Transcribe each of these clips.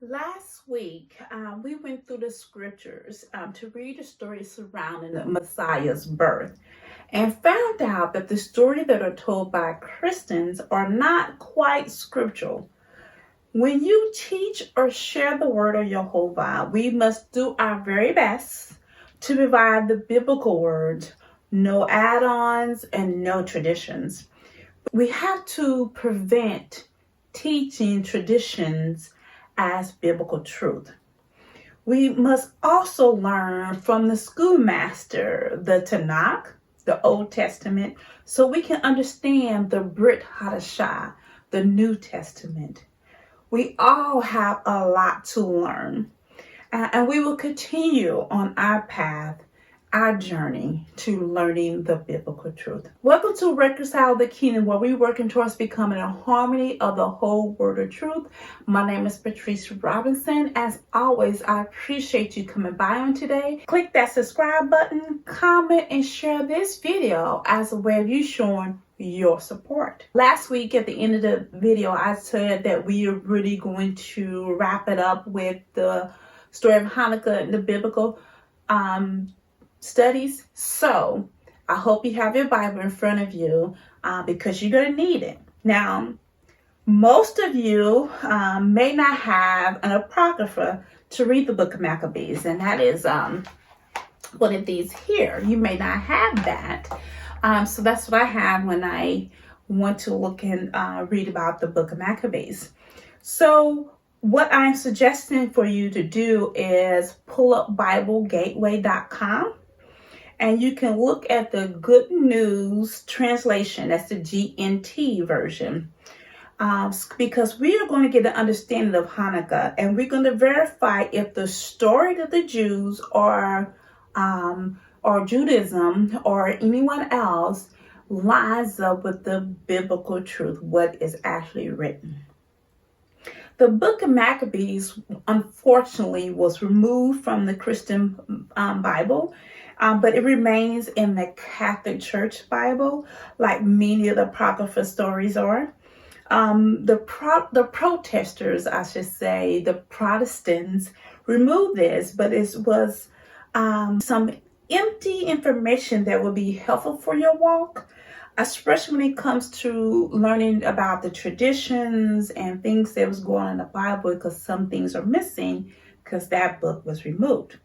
Last week, we went through the scriptures to read the story surrounding the Messiah's birth and found out that the stories that are told by Christians are not quite scriptural. When you teach or share the word of Jehovah, we must do our very best to provide the biblical words, no add-ons and no traditions. We have to prevent teaching traditions as biblical truth. We must also learn from the schoolmaster, the Tanakh, the Old Testament, so we can understand the Brit Hadashah, the New Testament. We all have a lot to learn, and we will continue on our path, our journey to learning the biblical truth. Welcome to Reconcile the Kingdom, where we're working towards becoming a harmony of the whole word of truth. My name is Patrice Robinson. As always, I appreciate you coming by on today. Click that subscribe button, comment, and share this video as a way of you showing your support. Last week at the end of the video, I said that we are really going to wrap it up with the story of Hanukkah and the biblical studies. So I hope you have your Bible in front of you because you're going to need it. Now, most of you may not have an apocrypha to read the book of Maccabees, and that is one of these here. You may not have that. So that's what I have when I want to look and read about the book of Maccabees. So what I'm suggesting for you to do is pull up BibleGateway.com. And you can look at the Good News translation. That's the GNT version. Because we are going to get an understanding of Hanukkah. And we're going to verify if the story of the Jews or Judaism or anyone else lines up with the biblical truth, what is actually written. The book of Maccabees, unfortunately, was removed from the Christian Bible. But it remains in the Catholic Church Bible, like many of the Apocrypha stories are. The protesters, I should say, the Protestants, removed this, but it was some empty information that would be helpful for your walk, especially when it comes to learning about the traditions and things that was going on in the Bible, because some things are missing because that book was removed.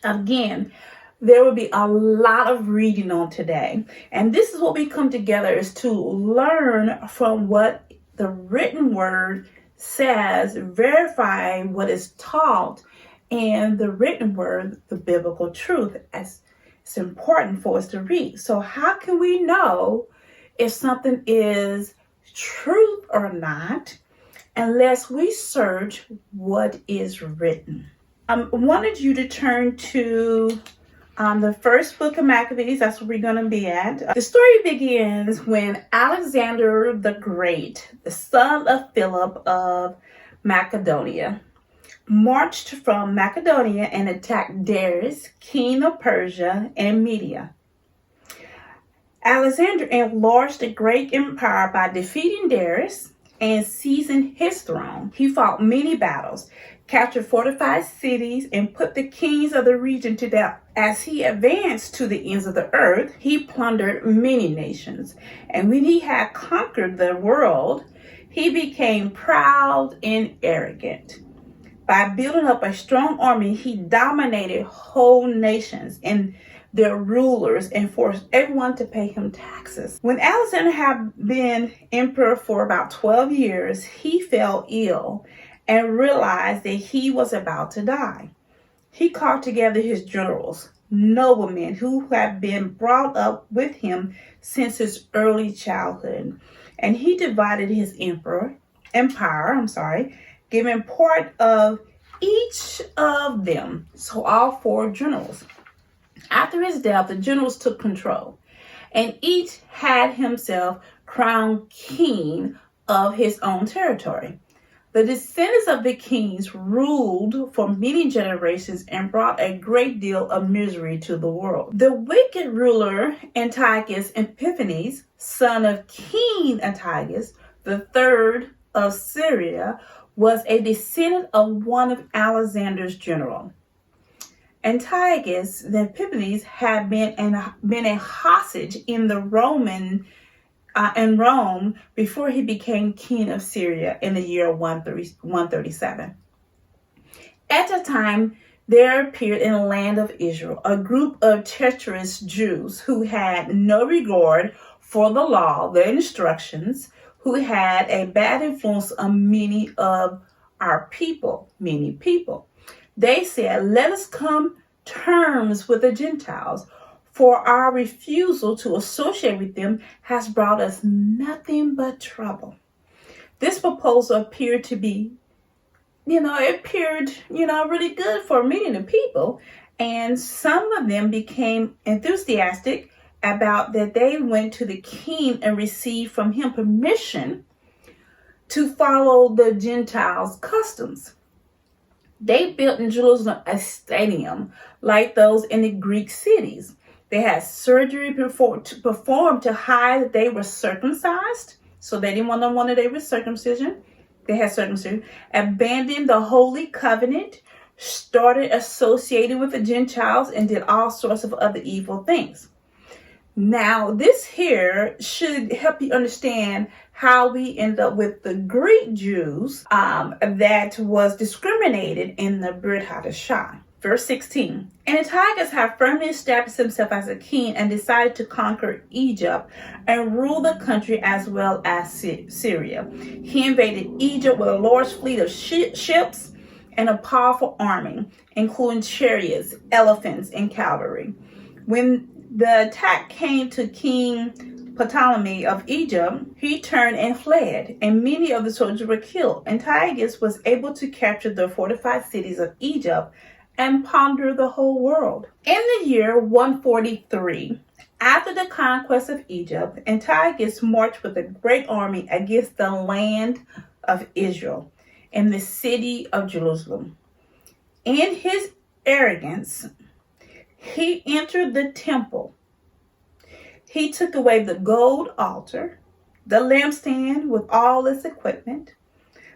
Again, there will be a lot of reading on today. And this is what we come together is to learn from what the written word says, verify what is taught in the written word, the biblical truth. As it's important for us to read. So how can we know if something is truth or not unless we search what is written? I wanted you to turn to the first book of Maccabees. That's where we're going to be at. The story begins when Alexander the Great, the son of Philip of Macedonia, marched from Macedonia and attacked Darius, king of Persia and Media. Alexander enlarged the great empire by defeating Darius and seizing his throne. He fought many battles, captured fortified cities, and put the kings of the region to death. As he advanced to the ends of the earth, he plundered many nations. And when he had conquered the world, he became proud and arrogant. By building up a strong army, he dominated whole nations and their rulers and forced everyone to pay him taxes. When Alexander had been emperor for about 12 years, he fell ill and realized that he was about to die. He called together his generals, noblemen who had been brought up with him since his early childhood, and he divided his empire, giving part of each of them, so all 4 generals. After his death, the generals took control, and each had himself crowned king of his own territory. The descendants of the kings ruled for many generations and brought a great deal of misery to the world. The wicked ruler Antiochus Epiphanes, son of King Antiochus, the third of Syria, was a descendant of one of Alexander's generals. Antiochus the Epiphanes had been a hostage in Rome before he became king of Syria in the year 137. At the time, there appeared in the land of Israel a group of treacherous Jews who had no regard for the law, the instructions, who had a bad influence on many of our people, many people. They said, let us come terms with the Gentiles, for our refusal to associate with them has brought us nothing but trouble. This proposal appeared to be, really good for many of the people. And some of them became enthusiastic about that. They went to the king and received from him permission to follow the Gentiles' customs. They built in Jerusalem a stadium like those in the Greek cities. They had surgery performed to hide that they were circumcised. So they didn't want to know they were circumcision. They had circumcision. Abandoned the holy covenant, started associating with the Gentiles, and did all sorts of other evil things. Now, this here should help you understand how we end up with the Greek Jews that was discriminated in the Brit Hadashah. Verse 16, and Antiochus had firmly established himself as a king and decided to conquer Egypt and rule the country as well as Syria. He invaded Egypt with a large fleet of ships and a powerful army, including chariots, elephants, and cavalry. When the attack came to King Ptolemy of Egypt, he turned and fled, and many of the soldiers were killed. Antiochus was able to capture the fortified cities of Egypt and plunder the whole world. In the year 143, after the conquest of Egypt, Antiochus marched with a great army against the land of Israel and the city of Jerusalem. In his arrogance, he entered the temple. He took away the gold altar, the lampstand with all its equipment,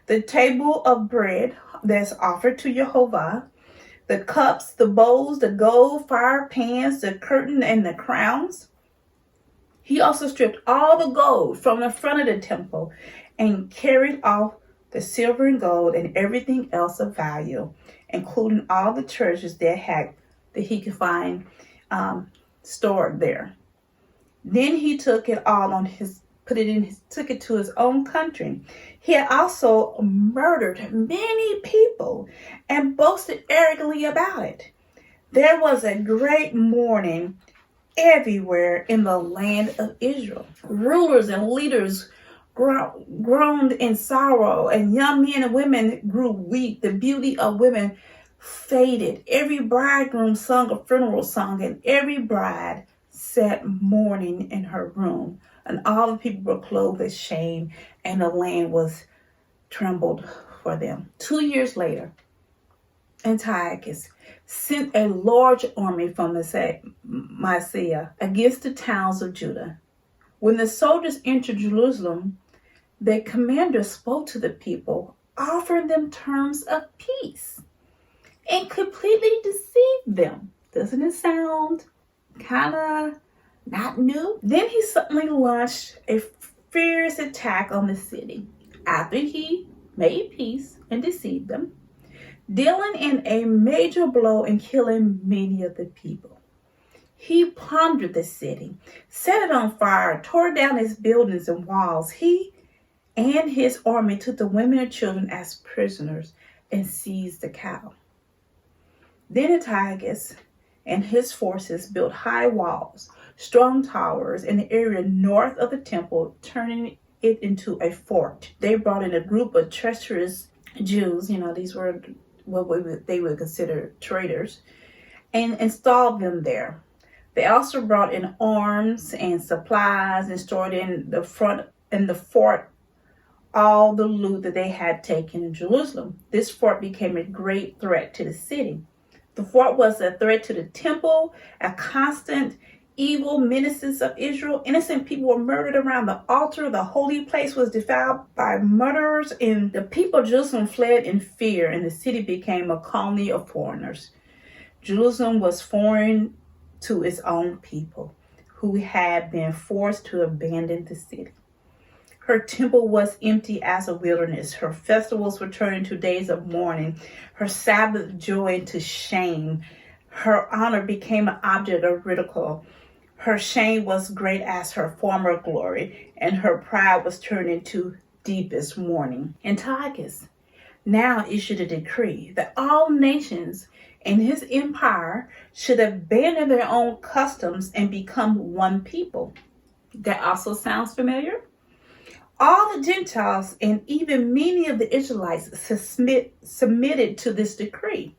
the table of bread that's offered to Jehovah, the cups, the bowls, the gold fire pans, the curtain, and the crowns. He also stripped all the gold from the front of the temple and carried off the silver and gold and everything else of value, including all the treasures that he could find stored there. Then he took it all took it to his own country. He had also murdered many people and boasted arrogantly about it. There was a great mourning everywhere in the land of Israel. Rulers and leaders groaned in sorrow, and young men and women grew weak. The beauty of women faded. Every bridegroom sung a funeral song, and every bride sat mourning in her room. And all the people were clothed with shame, and the land was trembled for them. 2 years later, Antiochus sent a large army from Mysia against the towns of Judah. When the soldiers entered Jerusalem, the commander spoke to the people, offering them terms of peace, and completely deceived them. Doesn't it sound kind of not new? Then he suddenly launched a fierce attack on the city after he made peace and deceived them, dealing in a major blow and killing many of the people. He plundered the city, set it on fire, tore down its buildings and walls. He and his army took the women and children as prisoners and seized the cattle. Then Antiochus and his forces built high walls, strong towers in the area north of the temple, turning it into a fort. They brought in a group of treacherous Jews, these were what they would consider traitors, and installed them there. They also brought in arms and supplies and stored in the fort all the loot that they had taken in Jerusalem. This fort became a great threat to the city. The fort was a threat to the temple, a constant evil menaces of Israel. Innocent people were murdered around the altar. The holy place was defiled by murderers, and the people of Jerusalem fled in fear, and the city became a colony of foreigners. Jerusalem was foreign to its own people, who had been forced to abandon the city. Her temple was empty as a wilderness. Her festivals were turned into days of mourning. Her Sabbath joy into shame. Her honor became an object of ridicule. Her shame was great as her former glory, and her pride was turned into deepest mourning. Antiochus now issued a decree that all nations in his empire should abandon their own customs and become one people. That also sounds familiar. All the Gentiles and even many of the Israelites submitted to this decree.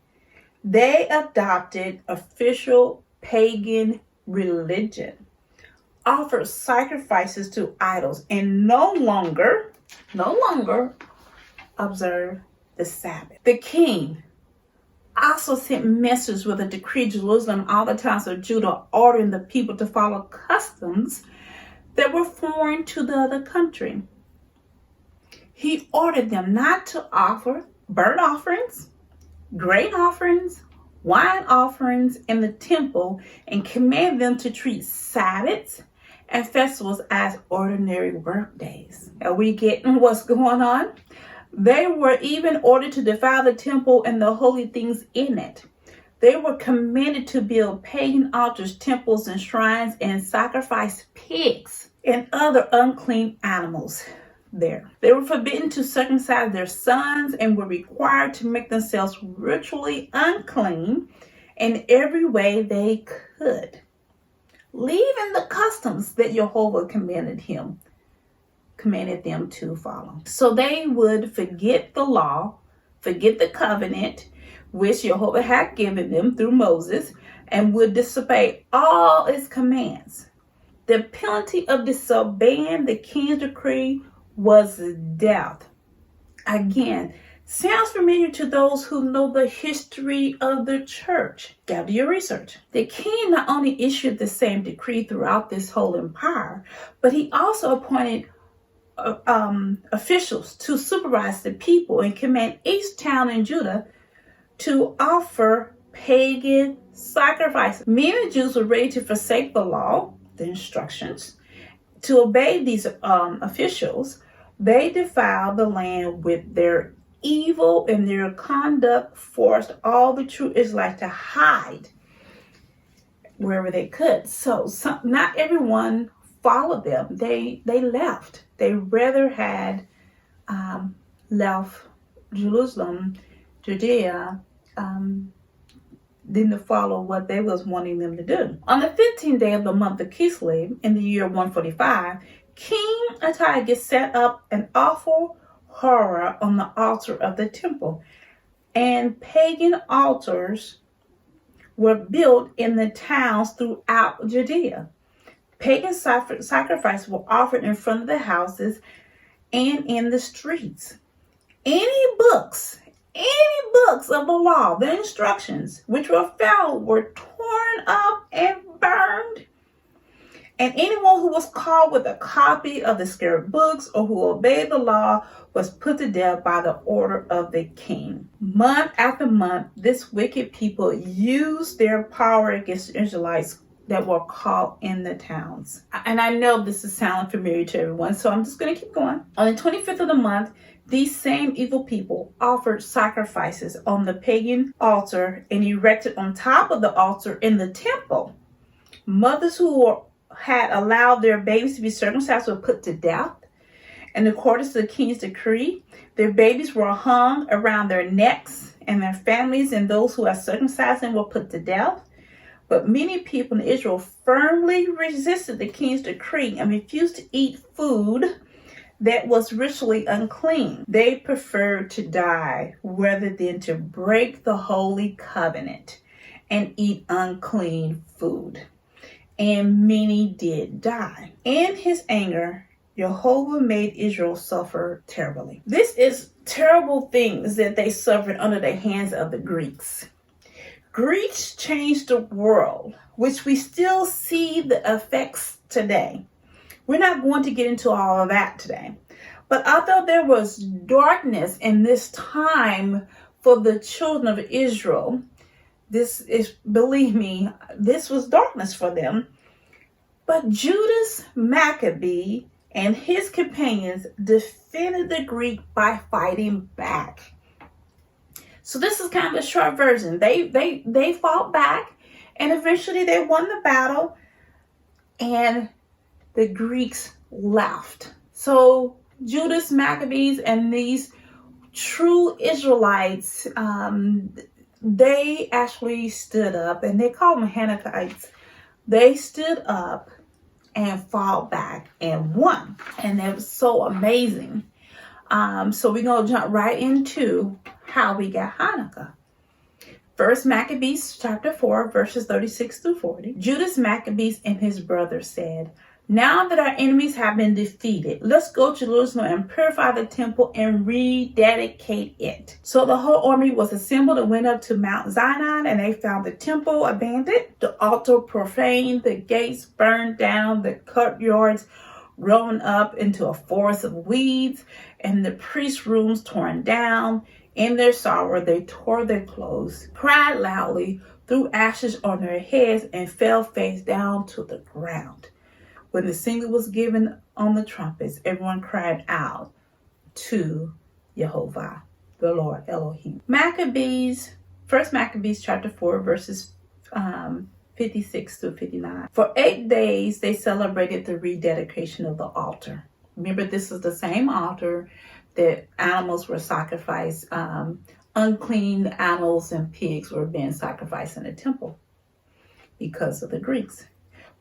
They adopted official pagan religion, offered sacrifices to idols, and no longer observed the Sabbath. The king also sent messages with a decree to Jerusalem and all the towns of Judah, ordering the people to follow customs that were foreign to the other country. He ordered them not to offer burnt offerings, grain offerings, wine offerings in the temple, and commanded them to treat Sabbaths and festivals as ordinary work days. Are we getting what's going on? They were even ordered to defile the temple and the holy things in it. They were commanded to build pagan altars, temples, and shrines, and sacrifice pigs and other unclean animals there. They were forbidden to circumcise their sons and were required to make themselves ritually unclean in every way they could, leaving the customs that Jehovah commanded them to follow. So they would forget the law, forget the covenant which Jehovah had given them through Moses, and would disobey all its commands. The penalty of disobeying the king's decree was death. Again, sounds familiar to those who know the history of the church. Gather your research. The king not only issued the same decree throughout this whole empire, but he also appointed officials to supervise the people and command each town in Judah to offer pagan sacrifices. Many Jews were ready to forsake the law, the instructions, to obey these officials. They defiled the land with their evil, and their conduct forced all the true Israelites to hide wherever they could. So not everyone followed them. They left. They rather had left Jerusalem, Judea, than to follow what they was wanting them to do. On the 15th day of the month of Kislev, in the year 145, King Antiochus set up an awful horror on the altar of the temple, and pagan altars were built in the towns throughout Judea. Pagan sacrifices were offered in front of the houses and in the streets. Any books of the law, the instructions which were found, were torn up and burned. And anyone who was caught with a copy of the sacred books or who obeyed the law was put to death by the order of the king. Month after month, this wicked people used their power against the Israelites that were caught in the towns. And I know this is sounding familiar to everyone, so I'm just going to keep going. On the 25th of the month, these same evil people offered sacrifices on the pagan altar and erected on top of the altar in the temple. Mothers who had allowed their babies to be circumcised were put to death. In accordance to the king's decree, their babies were hung around their necks, and their families and those who had circumcised them were put to death. But many people in Israel firmly resisted the king's decree and refused to eat food that was ritually unclean. They preferred to die rather than to break the holy covenant and eat unclean food. And many did die. In his anger, Jehovah made Israel suffer terribly. This is terrible things that they suffered under the hands of the Greeks. Greeks changed the world, which we still see the effects today. We're not going to get into all of that today. But although there was darkness in this time for the children of Israel, believe me, this was darkness for them. But Judas Maccabee and his companions defended the Greek by fighting back. So this is kind of a short version. They fought back, and eventually they won the battle, and the Greeks left. So Judas Maccabees and these true Israelites, they actually stood up, and they called them Hanukkites. They stood up and fought back and won. And it was so amazing. So we're going to jump right into how we got Hanukkah. First Maccabees chapter 4, verses 36 through 40. Judas Maccabees and his brothers said, "Now that our enemies have been defeated, let's go to Jerusalem and purify the temple and rededicate it." So the whole army was assembled and went up to Mount Zion, and they found the temple abandoned, the altar profaned, the gates burned down, the courtyards grown up into a forest of weeds, and the priest rooms torn down. In their sorrow, they tore their clothes, cried loudly, threw ashes on their heads, and fell face down to the ground. When the singer was given on the trumpets, everyone cried out to Jehovah, the Lord Elohim. First Maccabees chapter 4, verses 56 through 59. For 8 days, they celebrated the rededication of the altar. Remember, this is the same altar that animals were sacrificed. Unclean animals and pigs were being sacrificed in the temple because of the Greeks.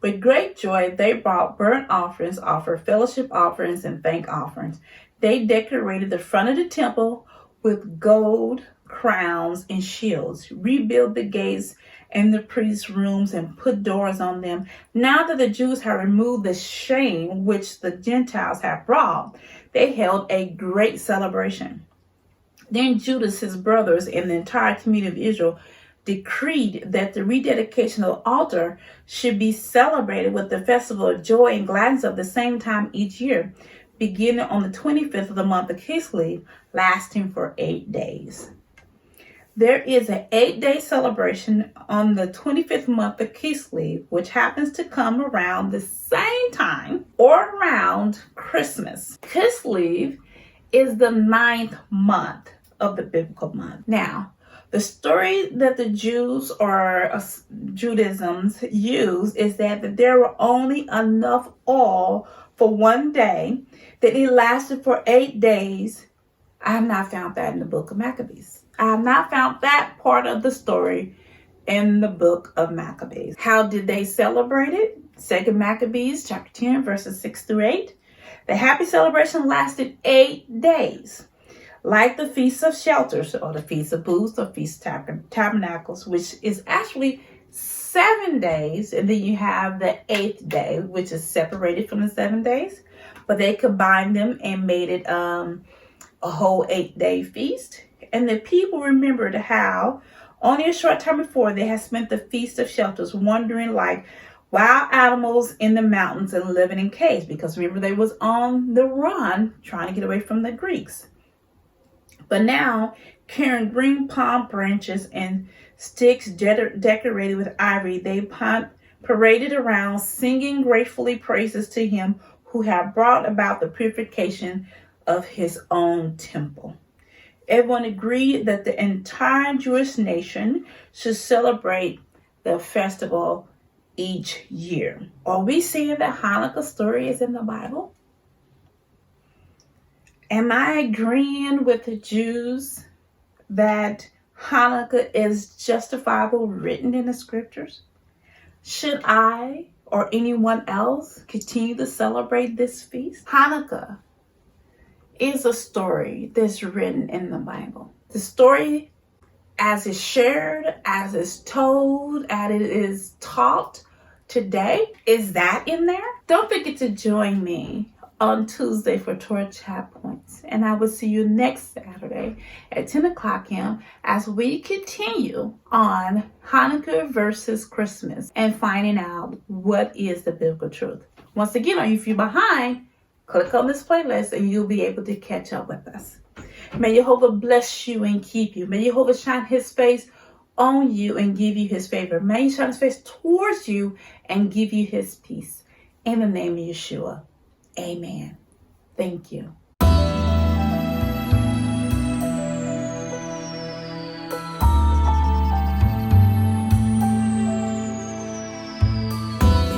With great joy, they brought burnt offerings, offered fellowship offerings, and thank offerings. They decorated the front of the temple with gold crowns and shields, rebuilt the gates and the priest's rooms, and put doors on them. Now that the Jews had removed the shame which the Gentiles had brought, they held a great celebration. Then Judas, his brothers, and the entire community of Israel decreed that the rededication of the altar should be celebrated with the festival of joy and gladness of the same time each year, beginning on the 25th of the month of Kislev, lasting for 8 days. There is an 8-day celebration on the 25th month of Kislev, which happens to come around the same time or around Christmas. Kislev is the 9th month of the biblical month. Now, the story that the Jews or Judaisms use is that there were only enough oil for 1 day, that it lasted for 8 days. I have not found that in the book of Maccabees. I have not found that part of the story in the book of Maccabees. How did they celebrate it? 2 Maccabees chapter 10, verses 6 through 8. The happy celebration lasted 8 days. Like the Feast of Shelters, or the Feast of Booths, or Feast of Tabernacles, which is actually 7 days. And then you have the 8th day, which is separated from the 7 days. But they combined them and made it a whole 8-day feast. And the people remembered how only a short time before they had spent the Feast of Shelters wandering like wild animals in the mountains and living in caves. Because remember, they was on the run trying to get away from the Greeks. But now, carrying green palm branches and sticks decorated with ivory, they paraded around singing gratefully praises to him who had brought about the purification of his own temple. Everyone agreed that the entire Jewish nation should celebrate the festival each year. Are we seeing that Hanukkah story is in the Bible? Am I agreeing with the Jews that Hanukkah is justifiable written in the scriptures? Should I or anyone else continue to celebrate this feast? Hanukkah is a story that's written in the Bible. The story as it's shared, as it's told, as it is taught today, is that in there? Don't forget to join me on Tuesday for Torah Chat Points. And I will see you next Saturday at 10 o'clock a.m. as we continue on Hanukkah versus Christmas and finding out what is the biblical truth. Once again, if you're behind, click on this playlist and you'll be able to catch up with us. May Jehovah bless you and keep you. May Jehovah shine his face on you and give you his favor. May he shine his face towards you and give you his peace. In the name of Yeshua. Amen. Thank you.